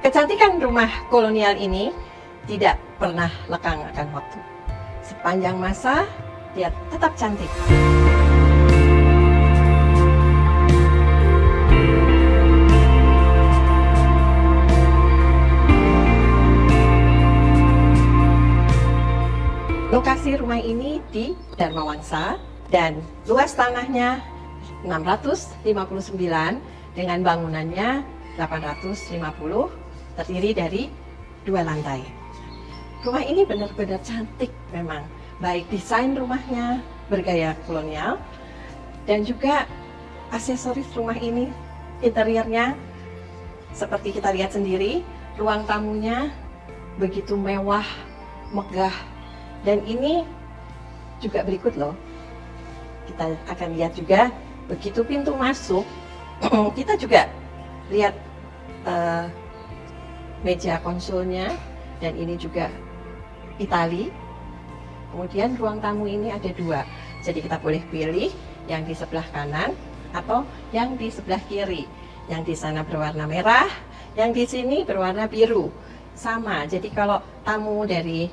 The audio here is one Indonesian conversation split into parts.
Kecantikan rumah kolonial ini tidak pernah lekang akan waktu. Sepanjang masa, dia tetap cantik. Lokasi rumah ini di Dharma Wangsa dan luas tanahnya 659 dengan bangunannya 850, terdiri dari 2 lantai. Rumah ini benar-benar cantik memang, baik desain rumahnya bergaya kolonial dan juga aksesoris rumah ini, interiornya seperti kita lihat sendiri, ruang tamunya begitu mewah, megah. Dan ini juga berikut loh, kita akan lihat juga begitu pintu masuk, kita juga lihat meja konsolnya, dan ini juga Itali. Kemudian ruang tamu ini ada 2, jadi kita boleh pilih yang di sebelah kanan atau yang di sebelah kiri. Yang di sana berwarna merah, yang di sini berwarna biru. Sama, jadi kalau tamu dari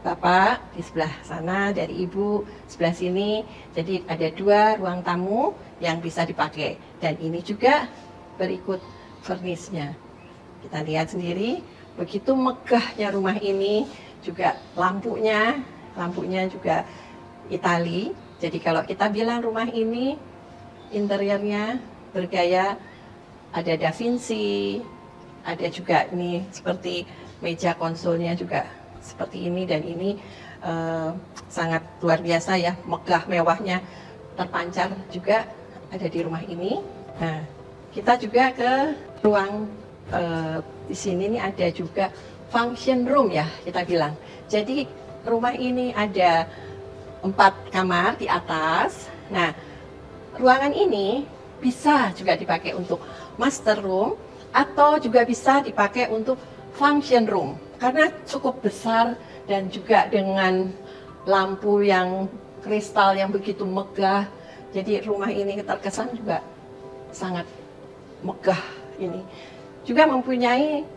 Bapak di sebelah sana, dari Ibu sebelah sini, jadi ada 2 ruang tamu yang bisa dipakai. Dan ini juga berikut furnisnya. Kita lihat sendiri, begitu megahnya rumah ini, juga lampunya juga Itali. Jadi kalau kita bilang rumah ini interiornya bergaya, ada Da Vinci, ada juga ini seperti meja konsolnya juga seperti ini, dan ini sangat luar biasa ya, megah mewahnya terpancar juga ada di rumah ini. Nah, kita juga ke ruang di sini nih ada juga function room ya kita bilang. Jadi rumah ini ada 4 kamar di atas. Nah, ruangan ini bisa juga dipakai untuk master room atau juga bisa dipakai untuk function room. Karena cukup besar dan juga dengan lampu yang kristal yang begitu megah, jadi rumah ini terkesan juga sangat megah ini. Juga mempunyai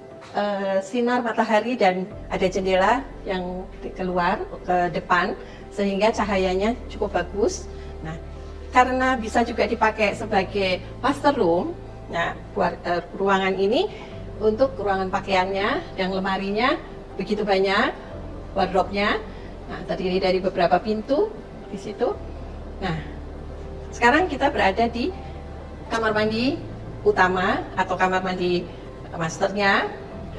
sinar matahari dan ada jendela yang keluar ke depan sehingga cahayanya cukup bagus. Nah, karena bisa juga dipakai sebagai master room, nah ruangan ini untuk ruangan pakaiannya dan lemarinya begitu banyak, wardrobe-nya, nah, terdiri dari beberapa pintu di situ. Nah, sekarang kita berada di kamar mandi utama atau kamar mandi masternya.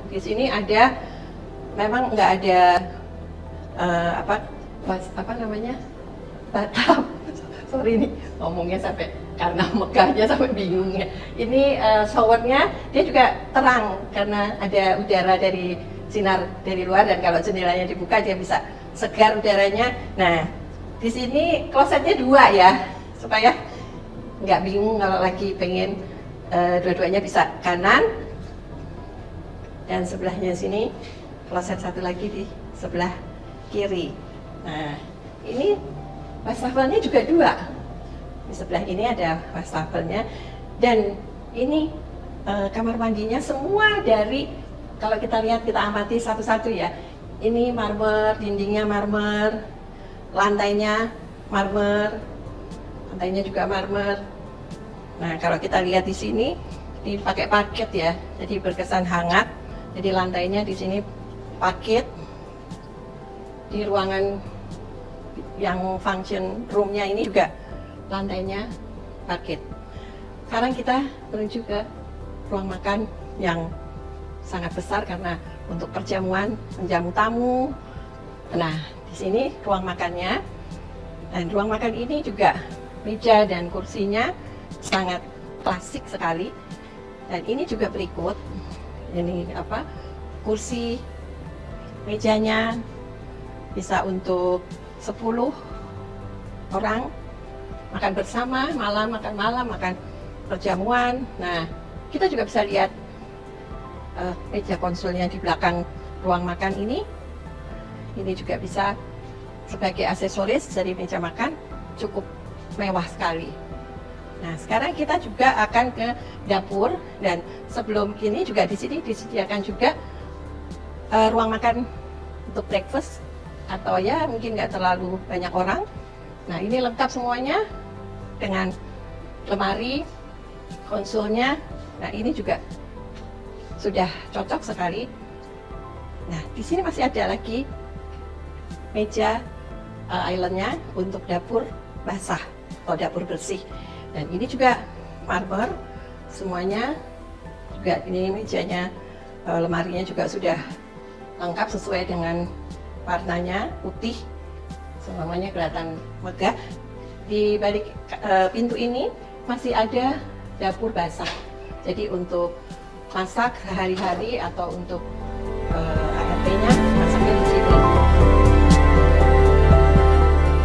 Di sini ada, memang nggak ada apa namanya, bathtub. Sorry nih ngomongnya sampai karena megahnya sampai bingung ya. Ini showernya dia juga terang karena ada udara dari sinar dari luar, dan kalau jendelanya dibuka dia bisa segar udaranya. Nah, di sini klosetnya 2 ya, supaya nggak bingung kalau lagi pengen dua-duanya bisa kanan, dan sebelahnya sini kloset satu lagi di sebelah kiri. Nah, ini wastafelnya juga 2. Di sebelah ini ada wastafelnya, dan ini kamar mandinya semua dari, kalau kita lihat, kita amati satu-satu ya. Ini marmer, dindingnya marmer, lantainya marmer, lantainya juga marmer. Nah, kalau kita lihat di sini dipakai parket ya, jadi berkesan hangat. Jadi lantainya di sini parket. Di ruangan yang function room-nya ini juga lantainya parket. Sekarang kita menuju ke ruang makan yang sangat besar karena untuk perjamuan, menjamu tamu. Nah, di sini ruang makannya, dan ruang makan ini juga meja dan kursinya sangat klasik sekali. Dan ini juga berikut, ini apa, kursi mejanya bisa untuk 10 orang makan bersama, makan malam, makan perjamuan. Nah, kita juga bisa lihat meja konsolnya di belakang ruang makan ini. Ini juga bisa sebagai aksesoris dari meja makan, cukup mewah sekali. Nah, sekarang kita juga akan ke dapur, dan sebelum ini juga di sini disediakan juga ruang makan untuk breakfast atau ya mungkin nggak terlalu banyak orang. Nah, ini lengkap semuanya dengan lemari, konsolnya. Nah, ini juga sudah cocok sekali. Nah, di sini masih ada lagi meja islandnya untuk dapur basah atau dapur bersih. Dan ini juga marmer semuanya, juga ini mejanya, lemarinya juga sudah lengkap sesuai dengan warnanya putih, semuanya kelihatan megah. Di balik pintu ini masih ada dapur basah, jadi untuk masak sehari-hari atau untuk ART-nya masaknya di sini.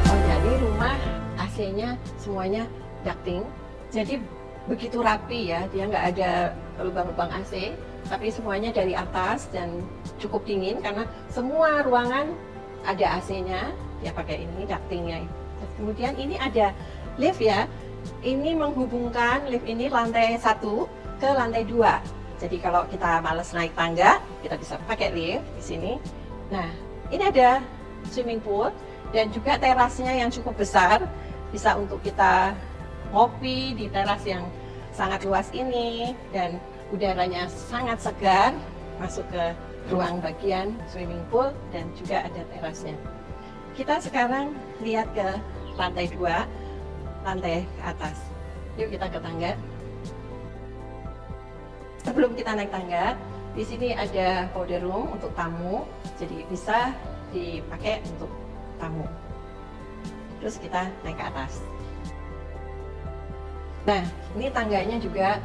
Oh, jadi rumah AC-nya semuanya ducting, jadi begitu rapi ya, dia nggak ada lubang-lubang AC, tapi semuanya dari atas dan cukup dingin karena semua ruangan ada AC-nya, dia pakai ini ductingnya. Kemudian ini ada lift ya, ini menghubungkan lift ini lantai 1 ke lantai 2. Jadi kalau kita males naik tangga, kita bisa pakai lift di sini. Nah, ini ada swimming pool dan juga terasnya yang cukup besar, bisa untuk kita ngopi di teras yang sangat luas ini, dan udaranya sangat segar masuk ke ruang bagian swimming pool dan juga ada terasnya. Kita sekarang lihat ke lantai 2, lantai ke atas. Yuk kita ke tangga. Sebelum kita naik tangga, di sini ada powder room untuk tamu, jadi bisa dipakai untuk tamu. Terus kita naik ke atas. Nah, ini tangganya juga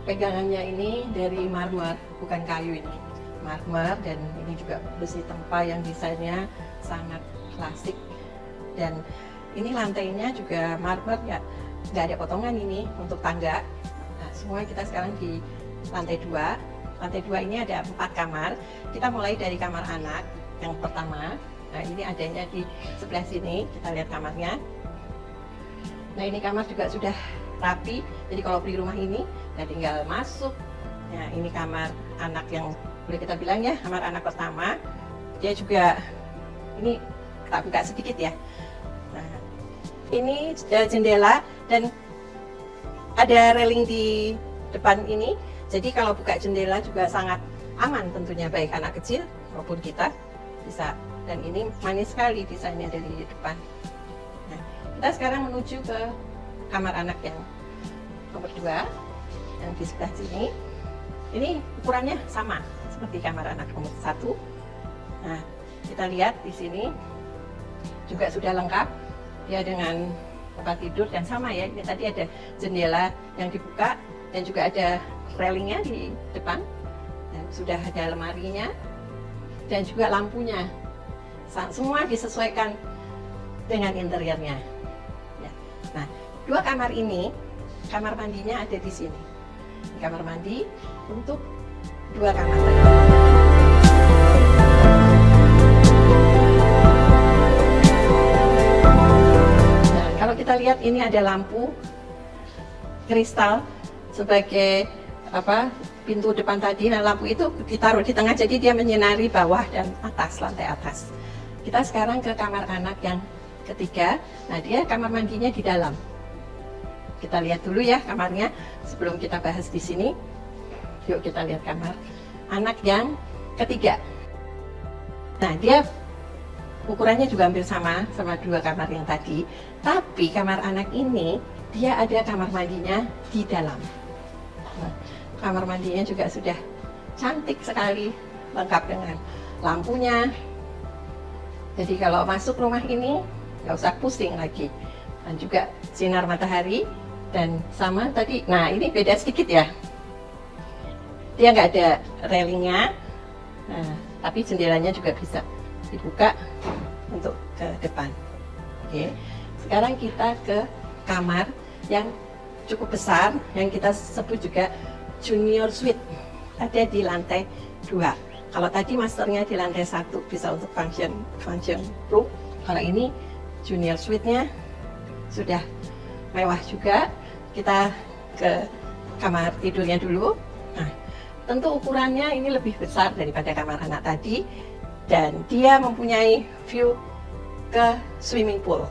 pegangannya ini dari marmer, bukan kayu ini. Marmer, dan ini juga besi tempa yang desainnya sangat klasik. Dan ini lantainya juga marmer ya, nggak ada potongan ini untuk tangga. Nah, semua kita sekarang di lantai 2. Lantai 2 ini ada 4 kamar. Kita mulai dari kamar anak yang pertama. Nah, ini adanya di sebelah sini, kita lihat kamarnya. Nah, ini kamar juga sudah rapi, jadi kalau beli rumah ini ya tinggal masuk. Nah, ini kamar anak yang boleh kita bilang ya kamar anak pertama. Dia juga ini kita buka sedikit ya. Nah, ini jendela dan ada railing di depan ini, jadi kalau buka jendela juga sangat aman tentunya, baik anak kecil maupun kita bisa. Dan ini manis sekali desainnya dari depan. Nah, kita sekarang menuju ke kamar anak yang nomor 2 yang di sebelah sini. Ini ukurannya sama seperti kamar anak nomor 1. Nah, kita lihat di sini juga sudah lengkap dia dengan tempat tidur, dan sama ya, ini tadi ada jendela yang dibuka dan juga ada railingnya di depan, dan sudah ada lemarinya dan juga lampunya. Semua disesuaikan dengan interiornya ya. Nah, 2 kamar ini, kamar mandinya ada di sini. Kamar mandi untuk 2 kamar tadi. Nah, kalau kita lihat ini ada lampu kristal sebagai pintu depan tadi. Nah, lampu itu ditaruh di tengah, jadi dia menyinari bawah dan atas, lantai atas. Kita sekarang ke kamar anak yang ketiga. Nah, dia kamar mandinya di dalam. Kita lihat dulu ya kamarnya sebelum kita bahas di sini. Yuk kita lihat kamar anak yang ketiga. Nah, dia ukurannya juga hampir sama 2 kamar yang tadi, tapi kamar anak ini dia ada kamar mandinya di dalam. Nah, kamar mandinya juga sudah cantik sekali, lengkap dengan lampunya. Jadi kalau masuk rumah ini nggak usah pusing lagi, dan juga sinar matahari. Dan sama tadi, nah ini beda sedikit ya, dia nggak ada railingnya, nah, tapi jendelanya juga bisa dibuka untuk ke depan. Oke, sekarang kita ke kamar yang cukup besar, yang kita sebut juga junior suite, ada di lantai 2. Kalau tadi masternya di lantai 1 bisa untuk function room, kalau ini junior suite-nya sudah mewah juga, kita ke kamar tidurnya dulu. Nah, tentu ukurannya ini lebih besar daripada kamar anak tadi, dan dia mempunyai view ke swimming pool.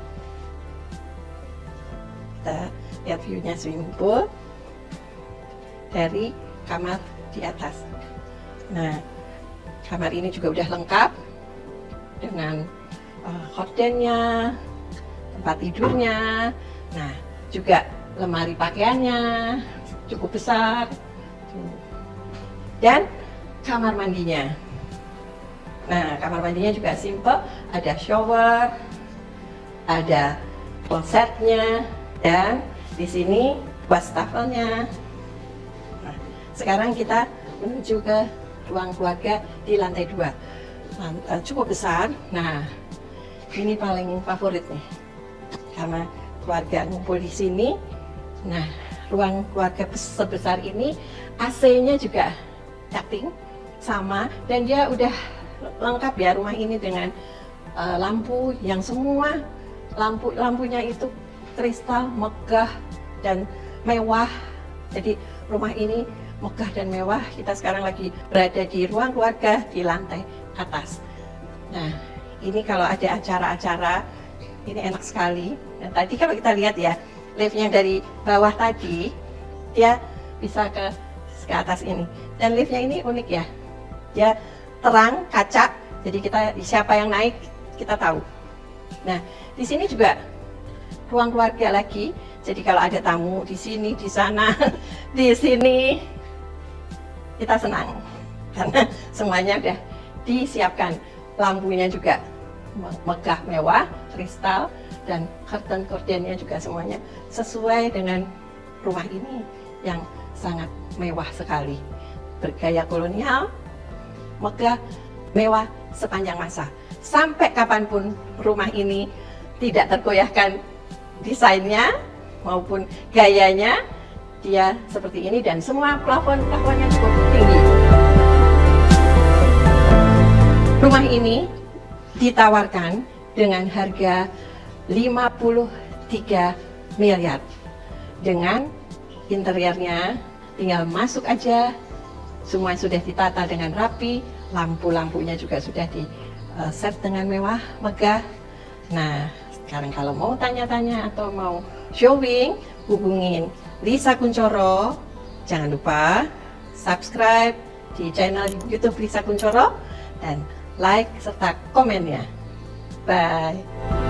Kita lihat view-nya swimming pool dari kamar di atas. Nah, kamar ini juga udah lengkap dengan hordennya, tempat tidurnya, nah juga lemari pakaiannya cukup besar, dan kamar mandinya. Nah, kamar mandinya juga simple, ada shower, ada klosetnya, dan di sini wastafelnya. Nah, sekarang kita menuju ke ruang keluarga di lantai 2, cukup besar. Nah, ini paling favorit nih, karena keluarga ngumpul di sini. Nah, ruang keluarga sebesar ini AC-nya juga cutting sama, dan dia udah lengkap ya rumah ini dengan lampu yang semua lampunya itu kristal, megah dan mewah. Jadi rumah ini megah dan mewah. Kita sekarang lagi berada di ruang keluarga di lantai atas. Nah, ini kalau ada acara-acara, ini enak sekali. Dan tadi kalau kita lihat ya, liftnya dari bawah tadi, dia bisa ke atas ini. Dan liftnya ini unik ya, dia terang, kaca, jadi siapa yang naik, kita tahu. Nah, di sini juga ruang keluarga lagi, jadi kalau ada tamu di sini, di sana, di sini, kita senang. Karena semuanya udah disiapkan, lampunya juga megah mewah, kristal, dan curtain-curtainnya juga semuanya sesuai dengan rumah ini yang sangat mewah sekali, bergaya kolonial, megah, mewah sepanjang masa. Sampai kapanpun rumah ini tidak tergoyahkan desainnya maupun gayanya, dia seperti ini, dan semua plafon-plafonnya cukup tinggi. Rumah ini ditawarkan dengan harga 53 miliar. Dengan interiornya tinggal masuk aja, semua sudah ditata dengan rapi, lampu-lampunya juga sudah di set dengan mewah, megah. Nah, sekarang kalau mau tanya-tanya atau mau showing, hubungin Lisa Kuncoro. Jangan lupa subscribe di channel YouTube Lisa Kuncoro dan like serta komennya. Bye.